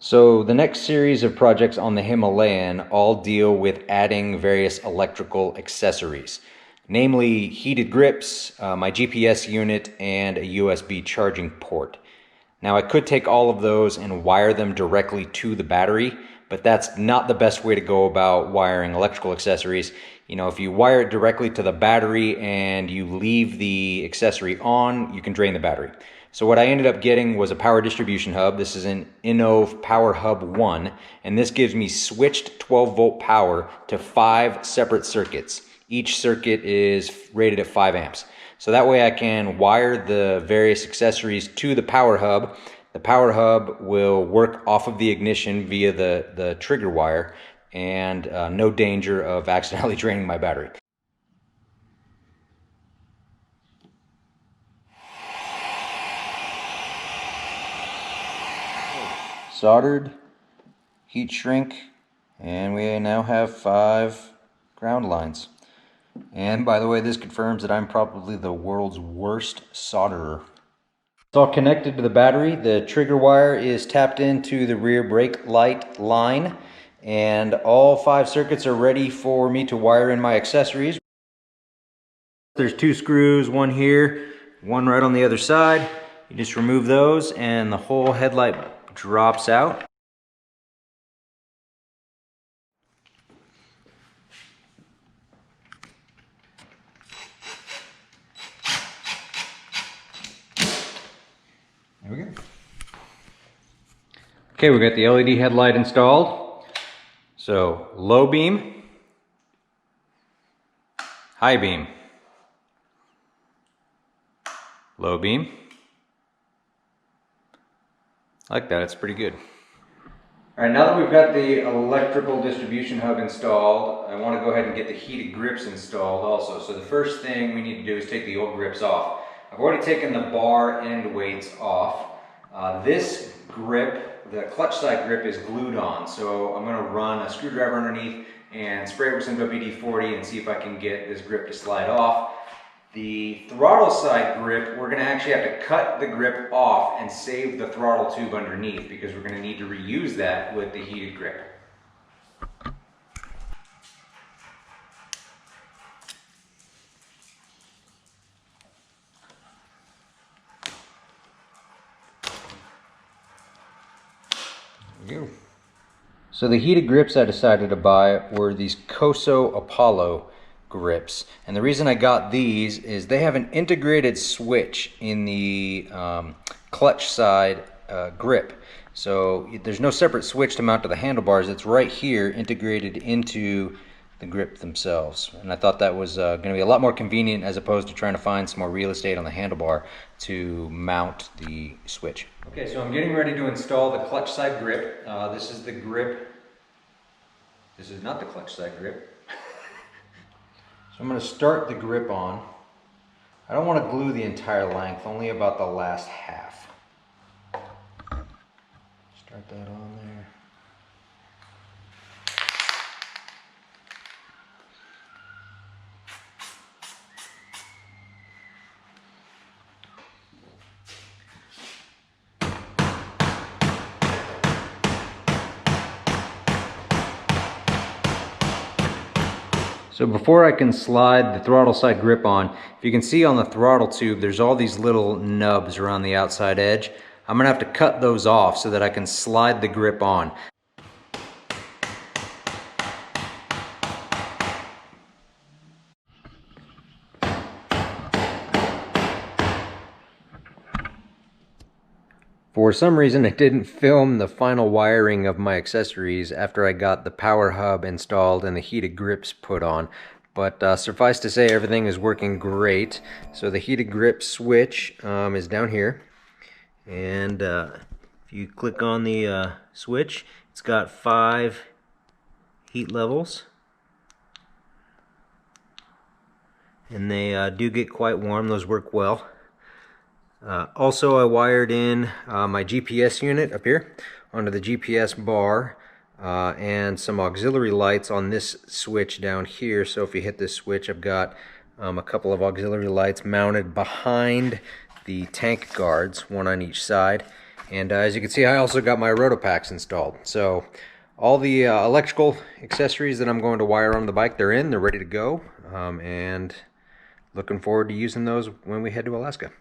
So the next series of projects on the Himalayan all deal with adding various electrical accessories, namely heated grips, my GPS unit, and a USB charging port. Now I could take all of those and wire them directly to the battery, but that's not the best way to go about wiring electrical accessories. You know, if you wire it directly to the battery and you leave the accessory on, you can drain the battery. So what I ended up getting was a power distribution hub. This is an Innovv Power Hub 1, and this gives me switched 12-volt power to 5 separate circuits. Each circuit is rated at 5 amps. So that way I can wire the various accessories to the power hub. The power hub will work off of the ignition via the trigger wire, and no danger of accidentally draining my battery. Soldered, heat shrink, and we now have 5 ground lines. And by the way, this confirms that I'm probably the world's worst solderer. It's all connected to the battery. The trigger wire is tapped into the rear brake light line, and all 5 circuits are ready for me to wire in my accessories. There's 2 screws, one here, one right on the other side. You just remove those and the whole headlight drops out. There we go. Okay, we got the LED headlight installed. So low beam, high beam, low beam. I like that, it's pretty good. All right, now that we've got the electrical distribution hub installed, I want to go ahead and get the heated grips installed also. So the first thing we need to do is take the old grips off. I've already taken the bar end weights off. This grip, the clutch side grip, is glued on. So I'm going to run a screwdriver underneath and spray it with some WD-40 and see if I can get this grip to slide off. The throttle side grip, we're going to actually have to cut the grip off and save the throttle tube underneath, because we're going to need to reuse that with the heated grip. There we go. So the heated grips I decided to buy were these Koso Apollo grips, and the reason I got these is they have an integrated switch in the clutch side grip. So there's no separate switch to mount to the handlebars. It's right here integrated into the grip themselves, and I thought that was going to be a lot more convenient as opposed to trying to find some more real estate on the handlebar to mount the switch. Okay, so I'm getting ready to install the clutch side grip. This is the grip. This is not the clutch side grip. So I'm going to start the grip on. I don't want to glue the entire length, only about the last half. Start that on there. So before I can slide the throttle side grip on, if you can see on the throttle tube, there's all these little nubs around the outside edge. I'm gonna have to cut those off so that I can slide the grip on. For some reason, I didn't film the final wiring of my accessories after I got the power hub installed and the heated grips put on. But suffice to say, everything is working great. So the heated grip switch is down here. And if you click on the switch, it's got 5 heat levels. And they do get quite warm. Those work well. Also, I wired in my GPS unit up here onto the GPS bar and some auxiliary lights on this switch down here. So if you hit this switch, I've got a couple of auxiliary lights mounted behind the tank guards, one on each side. And as you can see, I also got my rotopacks installed. So all the electrical accessories that I'm going to wire on the bike, they're ready to go. And looking forward to using those when we head to Alaska.